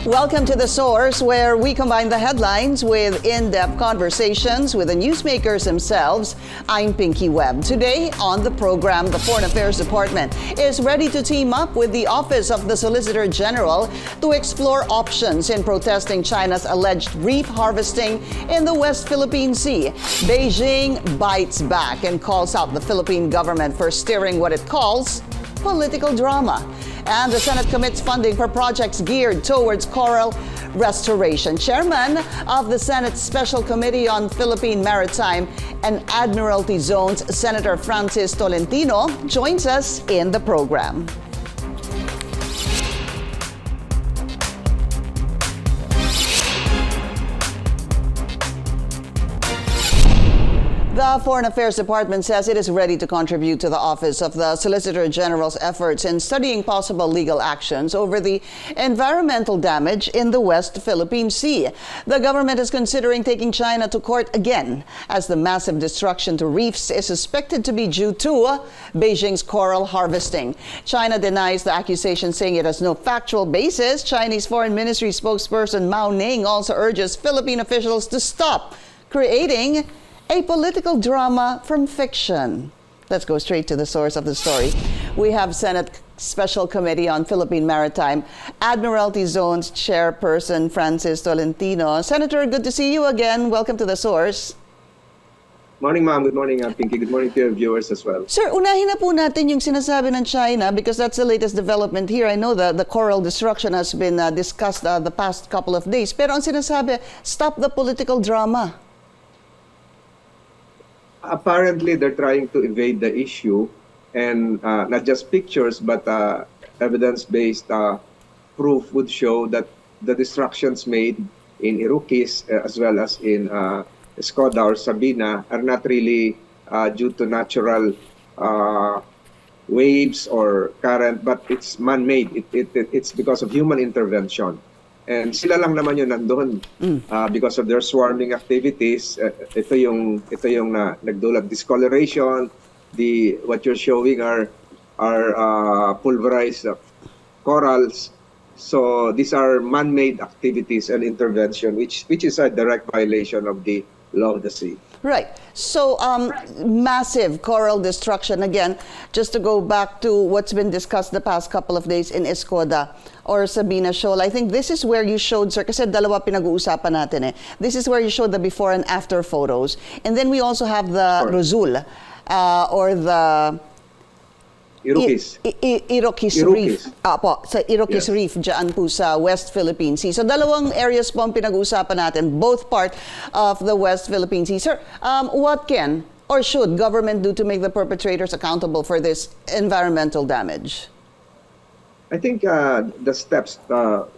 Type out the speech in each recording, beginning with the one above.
Welcome to The Source, where we combine the headlines with in-depth conversations with the newsmakers themselves. I'm Pinky Webb. Today on the program, the Foreign Affairs Department is ready to team up with the Office of the Solicitor General to explore options in protesting China's alleged reef harvesting in the West Philippine Sea. Beijing bites back and calls out the Philippine government for stirring what it calls political drama. And the Senate commits funding for projects geared towards coral restoration. Chairman of the Senate Special Committee on Philippine Maritime and Admiralty Zones, Senator Tolentino, joins us in the program. The Foreign Affairs Department says it is ready to contribute to the Office of the Solicitor General's efforts in studying possible legal actions over the environmental damage in the West Philippine Sea. The government is considering taking China to court again, as the massive destruction to reefs is suspected to be due to Beijing's coral harvesting. China denies the accusation, saying it has no factual basis. Chinese Foreign Ministry spokesperson Mao Ning also urges Philippine officials to stop creating a political drama from fiction. Let's go straight to the source of the story. We have Senate Special Committee on Philippine Maritime, Admiralty Zones Chairperson Tolentino. Senator, good to see you again. Welcome to the source. Morning, ma'am. Good morning, Pinky. Good morning to your viewers as well. Sir, unahin na po natin yung sinasabi ng China because that's the latest development here. I know the coral destruction has been discussed the past couple of days. Pero ang sinasabi, stop the political drama. Apparently, they're trying to evade the issue, and not just pictures, but evidence-based proof would show that the destructions made in Iroquois as well as in Escoda or Sabina are not really due to natural waves or current, but it's man-made. It's because of human intervention. And sila lang naman yun nandun because of their swarming activities. Ito yung nagdulot discoloration. What you're showing are pulverized corals. So these are man-made activities and intervention, which is a direct violation of the law of the sea. Right. So massive coral destruction. Again, just to go back to what's been discussed the past couple of days in Escoda or Sabina Shoal. I think this is where you showed, sir, kasi dalawa pinag-uusapan natin eh. This is where you showed the before and after photos. And then we also have the Rozul or the Iroquois Reef. Po, sa Iroquois Reef, dyan po sa West Philippine Sea. So dalawang areas po ang pinag-uusapan natin, both part of the West Philippine Sea. Sir, what can or should government do to make the perpetrators accountable for this environmental damage? I think the steps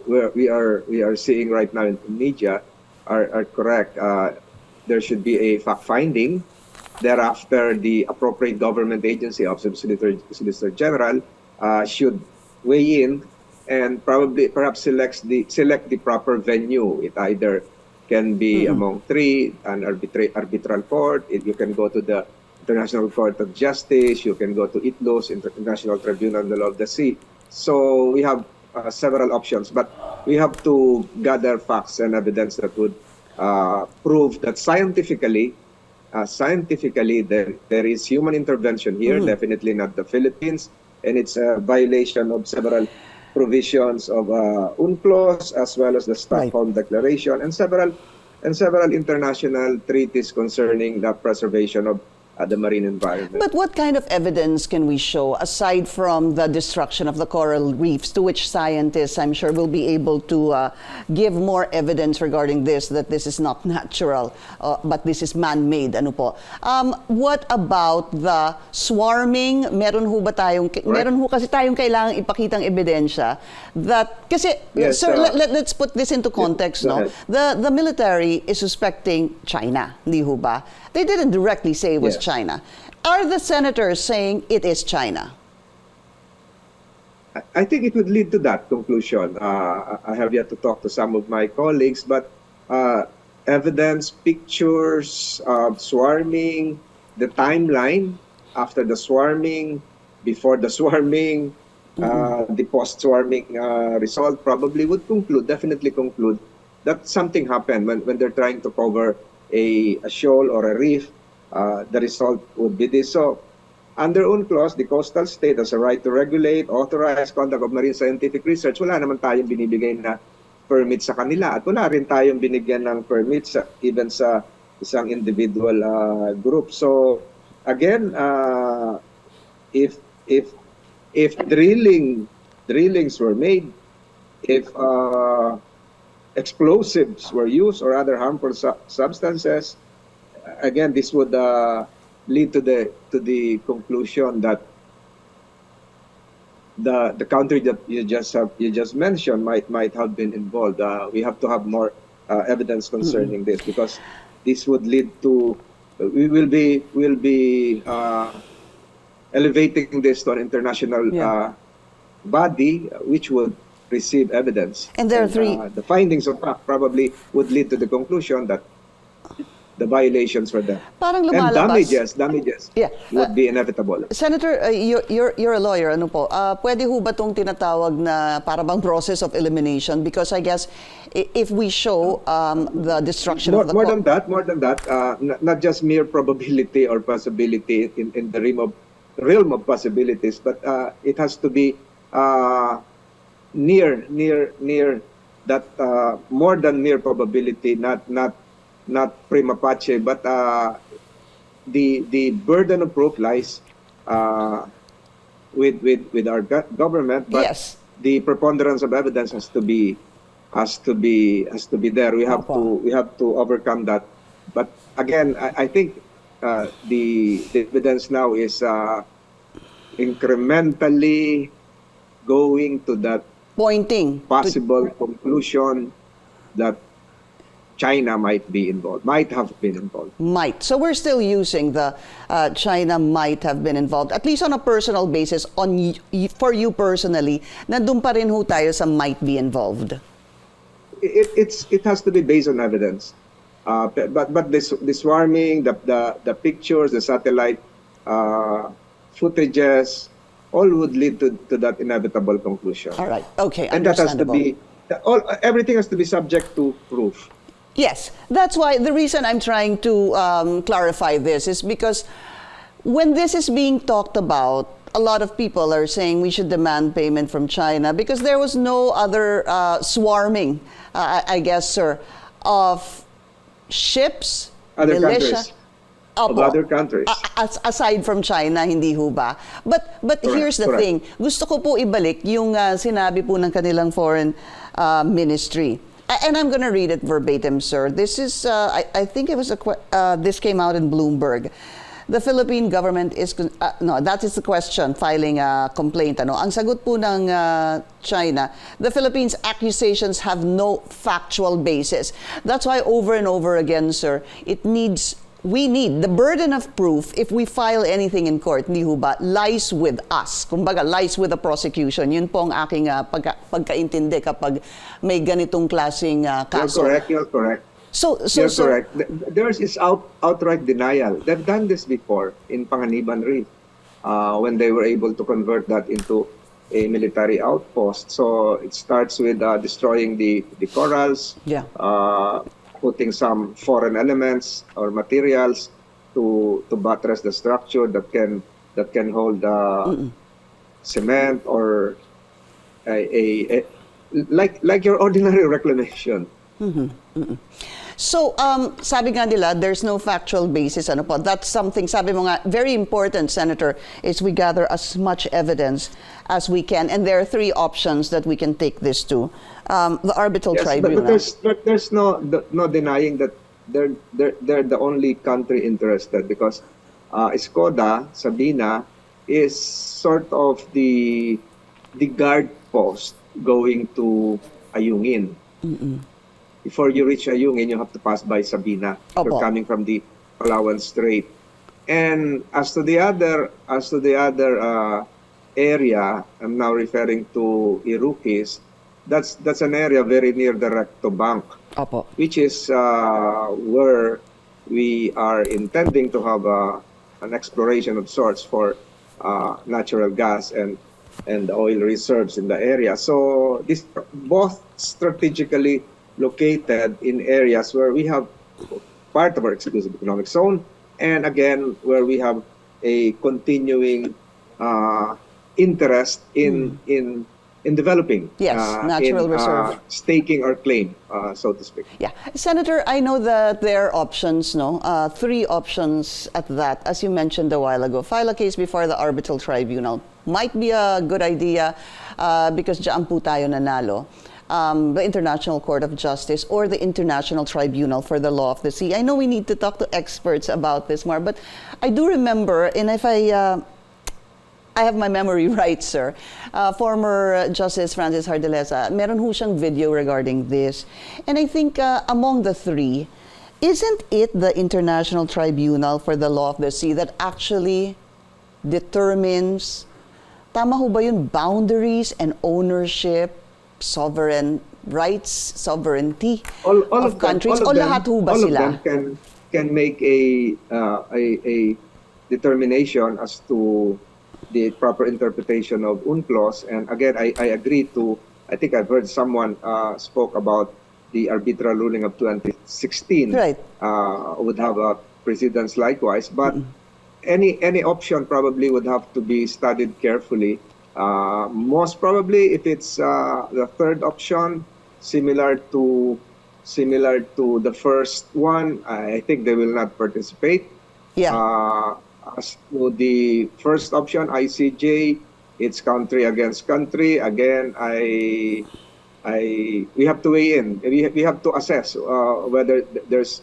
where we are seeing right now in the media are correct. There should be a fact-finding. Thereafter, the appropriate government agency, Office of Solicitor General, should weigh in and perhaps select the proper venue. It either can be among three, an arbitral court. You can go to the International Court of Justice. You can go to ITLOS, International Tribunal on the Law of the Sea. So we have several options, but we have to gather facts and evidence that would prove that scientifically there is human intervention here, definitely not the Philippines, and it's a violation of several provisions of UNCLOS as well as the Stockholm Declaration and several international treaties concerning the preservation of the marine environment. But what kind of evidence can we show, aside from the destruction of the coral reefs, to which scientists, I'm sure, will be able to give more evidence regarding this, that this is not natural, but this is man-made? Ano po? What about the swarming? Meron ho kasi tayong kailangang ipakitang ebidensya that, kasi, yes, sir, let's put this into context, no? The military is suspecting China, hindi ho ba? They didn't directly say it was China. Are the senators saying it is China? I think it would lead to that conclusion. I have yet to talk to some of my colleagues, but evidence, pictures of swarming, the timeline after the swarming, before the swarming, The post-swarming result probably would definitely conclude that something happened when they're trying to cover a shoal or a reef. The result would be this. So, under UNCLOS, the coastal state has a right to regulate, authorize conduct of marine scientific research. Wala naman tayong binibigay na permit sa kanila. At wala rin tayong binigyan ng permit even sa isang individual group. So, again, if drillings were made, if explosives were used or other harmful substances, again, this would lead to the conclusion that the country that you just mentioned might have been involved. We have to have more evidence concerning this, because this would lead to we will be elevating this to an international body, which would receive evidence. And there are three. The findings of fact probably would lead to the conclusion that the violations were there. Parang And lumalabas. damages Yeah. would be inevitable. Senator, you're a lawyer, ano po? Pwede ho ba itong tinatawag na parang process of elimination? Because I guess if we show the destruction of the... More than that, not just mere probability or possibility in the realm of possibilities, but it has to be near that, more than mere probability, not prima facie, but the burden of proof lies with our government. But Yes. the preponderance of evidence has to be there. We have to overcome that. But again, I think the evidence now is incrementally going to that Pointing. possible conclusion that China might have been involved. Might. So we're still using the China might have been involved, at least on a personal basis, for you personally, nandun pa rin ho tayo sa might be involved. It has to be based on evidence. But this swarming, the pictures, the satellite footages, all would lead to that inevitable conclusion. All right. Okay. And that has to Understandable. be everything has to be subject to proof. Yes, that's why the reason I'm trying to clarify this is because when this is being talked about, a lot of people are saying we should demand payment from China because there was no other swarming, I guess, sir, of ships, Other militia. countries. Of other countries. Aside from China, hindi ho ba? But here's the correct. thing. Gusto ko po ibalik yung sinabi po ng kanilang foreign ministry. And I'm going to read it verbatim, sir. This is, I think it was this came out in Bloomberg. The Philippine government is, no, that is the question, filing a complaint. Ano? Ang sagot po ng China, the Philippines' accusations have no factual basis. That's why over and over again, sir, we need the burden of proof if we file anything in court, hindi ho ba, lies with us. Kumbaga, lies with the prosecution. Yun po ang aking pagkaintindi kapag may ganitong klaseng kaso. You're correct. So, You're correct. Theirs is outright denial. They've done this before in Panganiban Reef when they were able to convert that into a military outpost. So it starts with destroying the corals, Yeah. Putting some foreign elements or materials to buttress the structure that can hold cement or like your ordinary reclamation. So, sabi nga nila, there's no factual basis. Ano po? That's something, sabi mo nga, very important, Senator, is we gather as much evidence as we can. And there are three options that we can take this to. The arbitral tribunal. But there's no denying that they're the only country interested, because Escoda, Sabina, is sort of the guard post going to Ayungin. Before you reach Ayungin, you have to pass by Sabina. Opo. You're coming from the Palawan Strait. And as to the other area, I'm now referring to Iroquois. That's an area very near the Recto Bank, Opo. which is where we are intending to have an exploration of sorts for natural gas and and the oil reserves in the area. So this both strategically located in areas where we have part of our exclusive economic zone, and again where we have a continuing interest in developing, Yes, natural reserve. staking our claim, so to speak. Yeah, Senator, I know that there are options, no? 3 options at that, as you mentioned a while ago. File a case before the arbitral tribunal. Might be a good idea because dyan po tayo nanalo. The International Court of Justice or the International Tribunal for the Law of the Sea. I know we need to talk to experts about this more, but I do remember, and if I have my memory right, sir, former Justice Francis Hardileza, meron ho siyang video regarding this. And I think among the 3, isn't it the International Tribunal for the Law of the Sea that actually determines, tama ho ba yun, boundaries and ownership, sovereign rights, sovereignty of countries? O lahat ho ba sila? All of them can make a determination as to the proper interpretation of UNCLOS. And again, I agree to, I think I've heard someone spoke about the arbitral ruling of 2016. Right. Would have precedence likewise. But any option probably would have to be studied carefully. Most probably, if it's the third option, similar to the first one, I think they will not participate. Yeah. As to the first option, ICJ, it's country against country. Again, we have to weigh in. We have to assess whether there's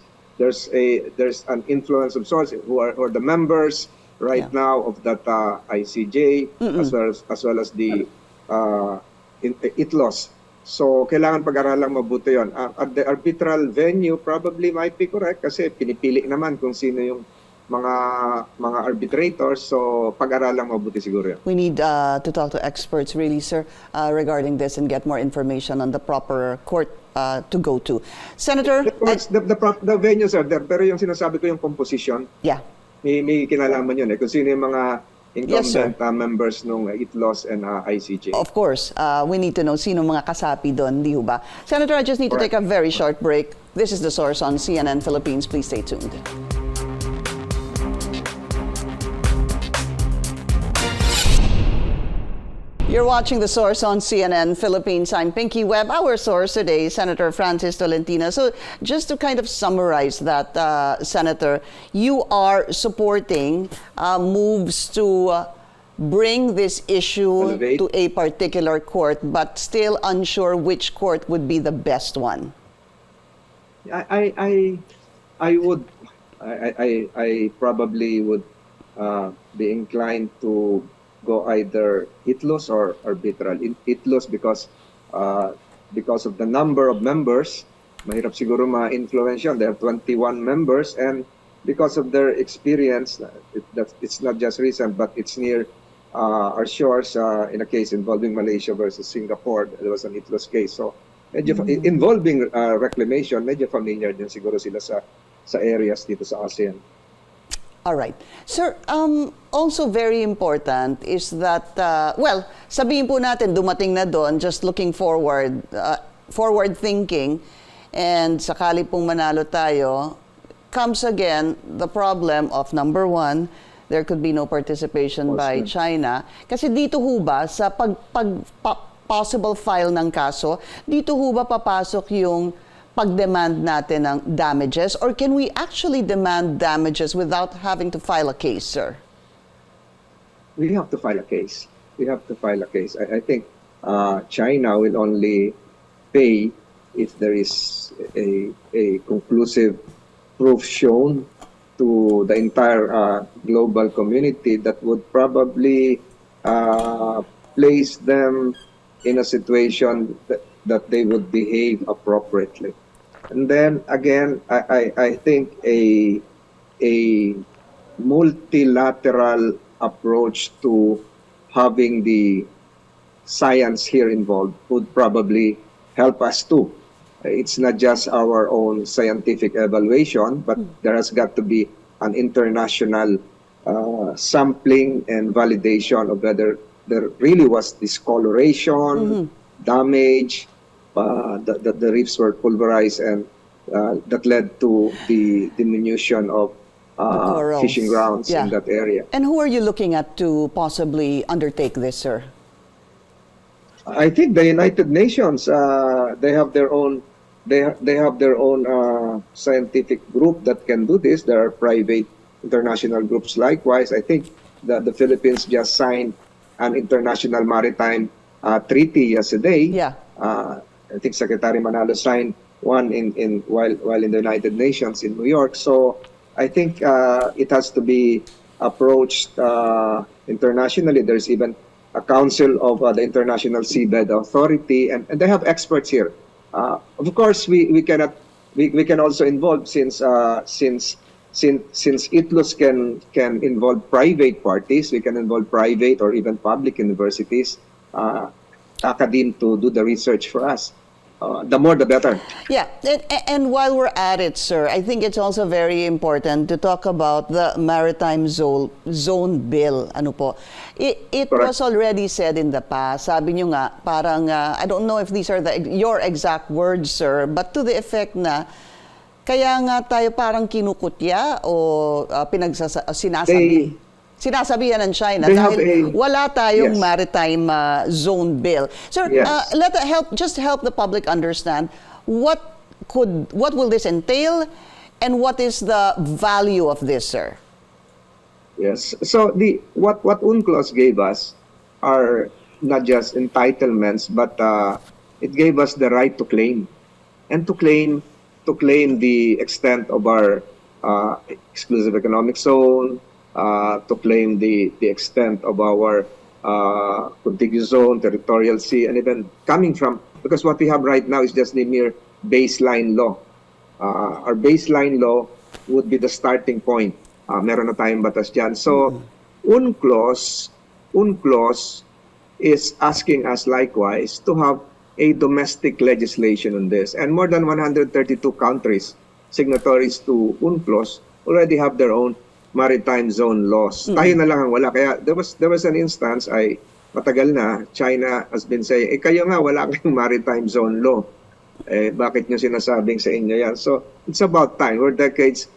an influence of sorts who are the members right now of that ICJ, as well as the ITLOS. So kailangan pag-aralang mabuti yon. At the arbitral venue probably might be correct kasi pinipili naman kung sino yung mga arbitrators, so pag-aralang mabuti siguro yan. We need to talk to experts really, sir, regarding this and get more information on the proper court to go to. Senator? The venues are there, pero yung sinasabi ko yung composition, yeah, may kinalaman yun kung sino yung mga incumbent yes, members ng ITLOS and ICJ. Of course, we need to know sino mga kasapi doon, di ba? Senator, I just need to take a very short break. This is The Source on CNN Philippines. Please stay tuned. You're watching The Source on CNN Philippines. I'm Pinky Webb. Our source today, Senator Francis Tolentino. So just to kind of summarize that, Senator, you are supporting moves to bring this issue to a particular court, but still unsure which court would be the best one. I probably would be inclined to go either ITLOS or arbitral. ITLOS because of the number of members, mahirap siguro ma-influensya. There are 21 members, and because of their experience, it's not just recent, but it's near our shores. In a case involving Malaysia versus Singapore, there was an ITLOS case. So medyo involving reclamation, medyo familiar din siguro sila sa areas dito sa ASEAN. All right. Sir, also very important is that, well, sabihin po natin, dumating na doon, just looking forward, forward thinking, and sakali pong manalo tayo, comes again the problem of number 1, there could be no participation by China. Kasi dito ho ba, sa possible file ng kaso, dito ho ba papasok yung pag-demand natin ng damages, or can we actually demand damages without having to file a case, sir? We have to file a case. I think China will only pay if there is a conclusive proof shown to the entire global community that would probably place them in a situation that they would behave appropriately. And then again, I think a multilateral approach to having the science here involved would probably help us too. It's not just our own scientific evaluation, but there has got to be an international sampling and validation of whether there really was discoloration, damage, the reefs were pulverized, and that led to the diminution of corals. fishing grounds Yeah. in that area. And who are you looking at to possibly undertake this, sir? I think the United Nations, they have their own, they have their own scientific group that can do this. There are private international groups likewise. I think that the Philippines just signed an international maritime treaty yesterday. Yeah. I think Secretary Manalo signed one while in the United Nations in New York. So I think it has to be approached internationally. There's even a council of the International Seabed Authority, and they have experts here. Of course, we can also involve since ITLOS can involve private parties. We can involve private or even public universities, academe to do the research for us. The more, the better. Yeah, and while we're at it, sir, I think it's also very important to talk about the Maritime Zone Bill. Ano po? It was already said in the past. Sabi nyo nga, parang, I don't know if these are your exact words, sir, but to the effect na, kaya nga tayo parang kinukutya o sinasabi. Sinasabihan ng China dahil wala tayong maritime zone bill. Sir, just help the public understand what will this entail and what is the value of this, sir? Yes. So what UNCLOS gave us are not just entitlements, but it gave us the right to claim, and to claim the extent of our exclusive economic zone, to claim the extent of our contiguous zone, territorial sea, and even coming from, because what we have right now is just the mere baseline law. Our baseline law would be the starting point. Meron na tayong batas dyan. So, UNCLOS is asking us likewise to have a domestic legislation on this. And more than 132 countries, signatories to UNCLOS, already have their own maritime zone laws. Tayo na lang ang wala. Kaya there was an instance, matagal na, China has been saying, kayo nga, wala kayong maritime zone law. Bakit nyo sinasabing sa inyo yan? So, it's about time. We're decades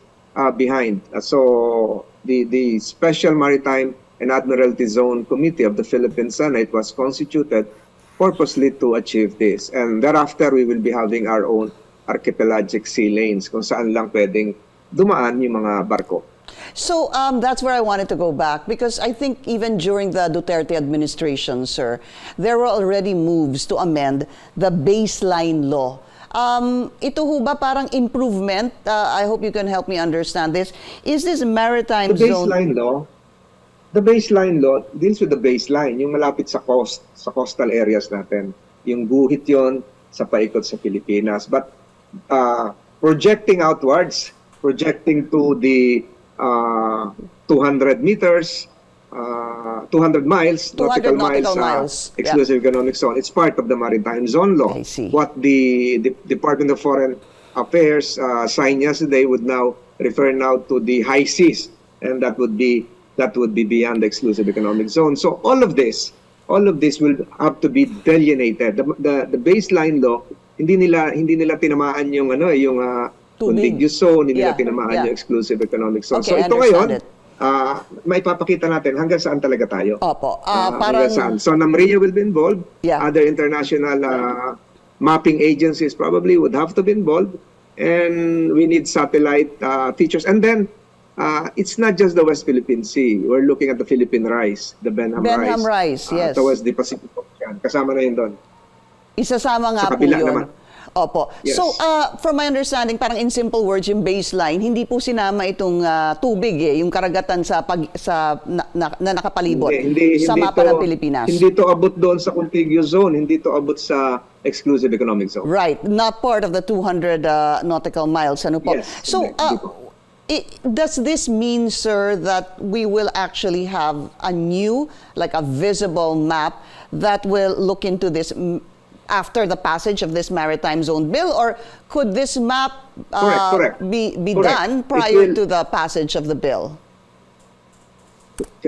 behind. So, the Special Maritime and Admiralty Zone Committee of the Philippine Senate was constituted purposely to achieve this. And thereafter, we will be having our own archipelagic sea lanes kung saan lang pwedeng dumaan yung mga barko. So that's where I wanted to go back, because I think even during the Duterte administration, sir, there were already moves to amend the baseline law. Ito ho ba parang improvement? I hope you can help me understand this. Is this maritime zone? The baseline law deals with the baseline, yung malapit sa coastal areas natin. Yung guhit yon sa paikot sa Pilipinas. But projecting outwards, projecting to the 200 meters, 200 miles, 200 nautical miles, exclusive economic zone. It's part of the Maritime Zone Law. I see. What the Department of Foreign Affairs signed yesterday would now refer now to the high seas, and that would be beyond the exclusive economic zone. So all of this will have to be delineated. The baseline law, hindi nila tinamaan yung contiguous zone, hindi nila tinamaan yung exclusive economic zone. Okay, so ito ngayon, maipapakita natin hanggang saan talaga tayo. Opo. Hanggang saan. So NAMRIA will be involved. Yeah. Other international mapping agencies probably would have to be involved. And we need satellite features. And then, it's not just the West Philippine Sea. We're looking at the Philippine Rise, the Benham Rise, yes. Towards the Pacific Ocean. Kasama na yun doon. Isasama nga Sa po kabila yun. naman. Opo. Yes. So, from my understanding, parang in simple words, yung baseline, hindi po sinama itong tubig yung karagatan na nakapalibot sa mapa ng Pilipinas. Hindi to abot doon sa contiguous zone, hindi to abot sa exclusive economic zone. Right, not part of the 200 nautical miles. Ano po? Yes. So, does this mean, sir, that we will actually have a new, like a visible map that will look into this after the passage of this Maritime Zone Bill, or could this map be done prior to the passage of the bill?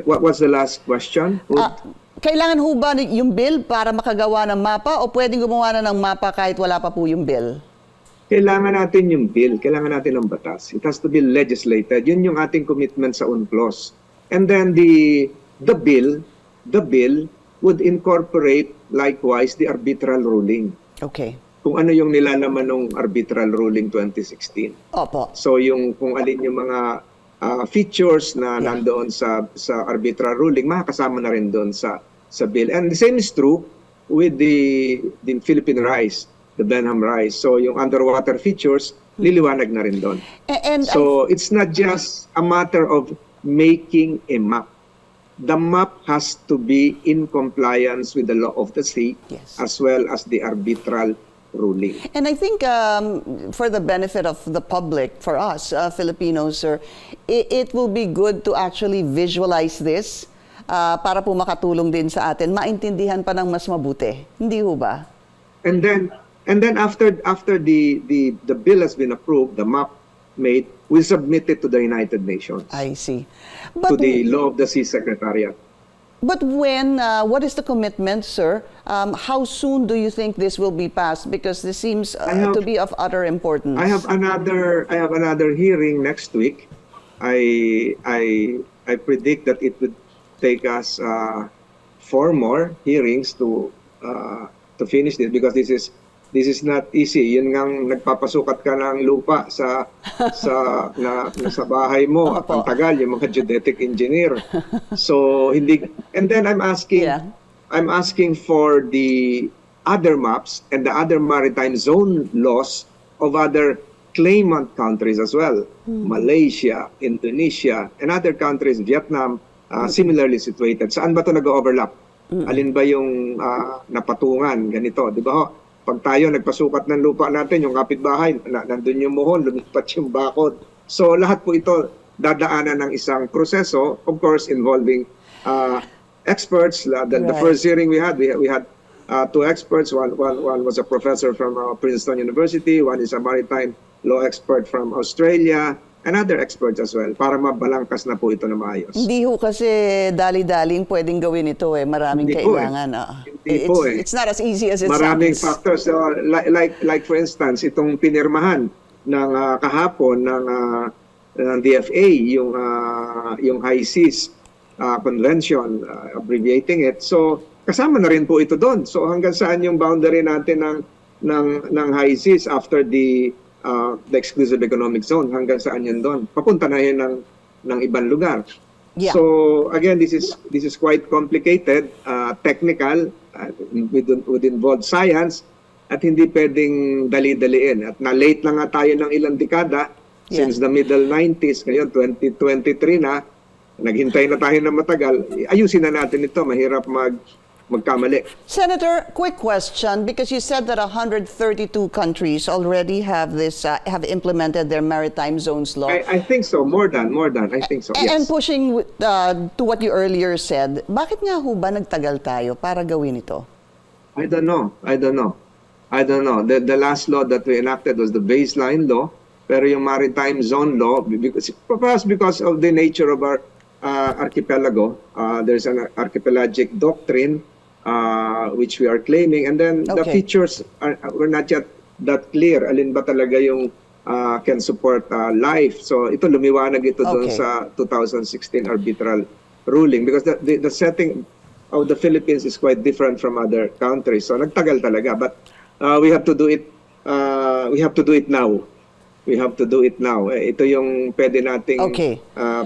What was the last question? Kailangan ho ba yung bill para makagawa ng mapa o pwedeng gumawa na ng mapa kahit wala pa po yung bill? Kailangan natin yung bill, kailangan natin ng batas. It has to be legislated. Yun yung ating commitment sa UNCLOS. And then the bill would incorporate likewise the arbitral ruling. Okay. Kung ano yung nilalaman ng arbitral ruling 2016. Opo. So yung kung alin yung mga features na nandoon sa arbitral ruling, makakasama na rin doon sa bill. And the same is true with the Philippine rice, the Benham rice. So yung underwater features, liliwanag na rin doon. So it's not just a matter of making a map. The map has to be in compliance with the law of the sea, as well as the arbitral ruling. And I think for the benefit of the public, for us Filipinos, sir, it will be good to actually visualize this para po makatulong din sa atin, maintindihan pa ng mas mabuti. Hindi ho ba? And then after the bill has been approved, the map made, we submit it to the United Nations. I see. To the Law of the Sea Secretariat. But when, what is the commitment, sir? How soon do you think this will be passed? Because this seems to be of utter importance. I have another hearing next week. I predict that it would take us 4 more hearings to finish this, because this is not easy. Yun ngang nagpapasukat ka ng lupa sa bahay mo. At ang tagal yung mga geodetic engineer. So and then I'm asking for the other maps and the other maritime zone laws of other claimant countries as well. Malaysia, Indonesia, and other countries, Vietnam, similarly situated. Saan ba ito nag-overlap? Alin ba yung napatungan? Ganito, di ba ho? Pag tayo nagpasukat ng lupa natin, yung kapitbahay, nandun yung muhon, lumipat yung bakod. So lahat po ito dadaanan ng isang proseso, of course involving experts. The first hearing we had 2 experts. One was a professor from Princeton University, one is a maritime law expert from Australia, and other experts as well, para mabalangkas na po ito na maayos. Hindi ho kasi dali-daling pwedeng gawin ito eh. Maraming Hindi kailangan. It's not as easy as it Maraming sounds. factors. So, like for instance, itong pinirmahan ng kahapon ng DFA, yung High Seas Convention, abbreviating it. So, kasama na rin po ito doon. So, hanggang saan yung boundary natin ng High Seas after the exclusive economic zone, hanggang saan yun doon? Papunta na yun ng ibang lugar. Yeah. So again, this is quite complicated, technical, would involve science, at hindi pwedeng dali-daliin. At na-late na nga tayo ng ilang dekada, since the middle 90s, ngayon 2023 na, naghintay na tayo ng matagal. Ayusin na natin ito, mahirap magkamali. Senator, quick question, because you said that 132 countries already have implemented their maritime zones law. I think so, more than, I think so, yes. And pushing to what you earlier said, bakit nga ho ba nagtagal tayo para gawin ito? I don't know. The last law that we enacted was the baseline law, pero yung maritime zone law, because of the nature of our archipelago, there's an archipelagic doctrine which we are claiming, and then the features were not yet that clear. Alin ba talaga yung can support life? So ito, lumiwanag ito doon sa 2016 arbitral ruling, because the setting of the Philippines is quite different from other countries. So nagtagal talaga, but we have to do it. We have to do it now. Ito yung pwede nating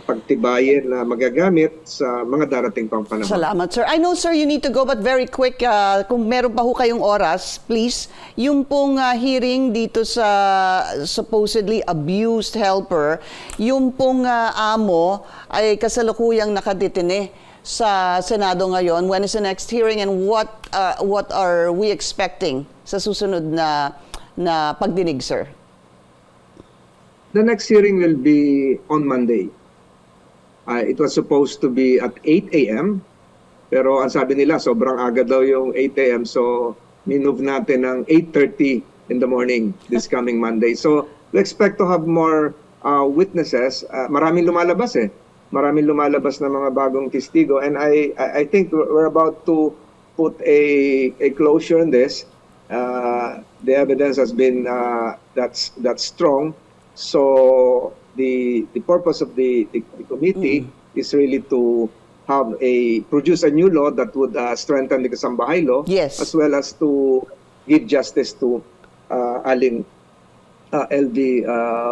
pagtibayin na magagamit sa mga darating pang panahon. Salamat, sir. I know, sir, you need to go, but very quick, kung meron pa ho kayong oras, please, yung pong hearing dito sa supposedly abused helper, yung pong amo ay kasalukuyang nakadetine sa Senado ngayon. When is the next hearing, and what are we expecting sa susunod na pagdinig, sir? The next hearing will be on Monday. It was supposed to be at 8 a.m. Pero ang sabi nila, sobrang aga daw yung 8 a.m. So, minove natin ng 8:30 in the morning this coming Monday. So, we expect to have more witnesses. Maraming lumalabas eh. maraming lumalabas na mga bagong testigo, and I think we're about to put a closure on this. The evidence has been that's strong. So the purpose of the committee is really to have produce a new law that would strengthen the Kasambahay law, Yes. as well as to give justice to Aling LV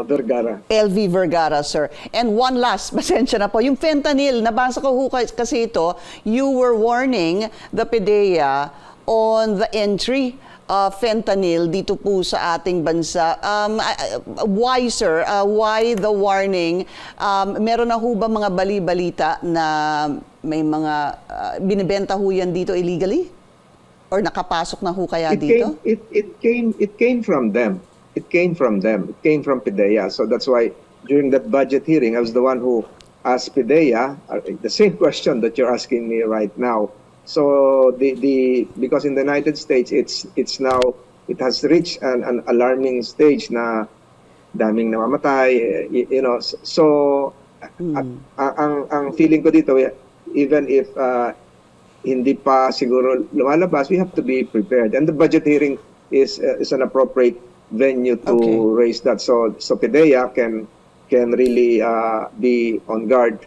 Vergara. LV Vergara, sir. And one last, pasensya na po, yung fentanyl, nabasa ko ho kasi ito, you were warning the PDEA on the entry of fentanyl dito po sa ating bansa. Why, sir? Why the warning? Meron na ho ba mga bali-balita na may mga binibenta ho yan dito illegally? Or nakapasok na ho kaya dito? It came from them. It came from them. It came from PDEA. So that's why during that budget hearing, I was the one who asked PDEA the same question that you're asking me right now. So because in the United States, it has reached an alarming stage na daming namamatay. So ang feeling ko dito, even if hindi pa siguro lumalabas, we have to be prepared. And the budget hearing is an appropriate venue to raise that. So PDEA can really be on guard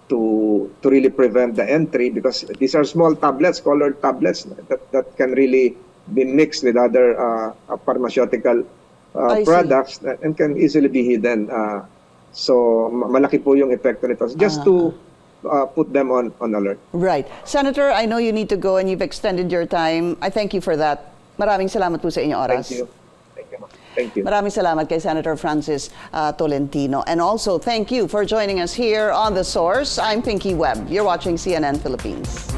to really prevent the entry, because these are small tablets, colored tablets that can really be mixed with other pharmaceutical products and can easily be hidden. So malaki po yung epekto nito. Just to put them on alert. Right. Senator, I know you need to go and you've extended your time. I thank you for that. Maraming salamat po sa inyong oras. Thank you. Thank you. Maraming salamat kay Senator Francis Tolentino. And also, thank you for joining us here on The Source. I'm Pinky Webb. You're watching CNN Philippines.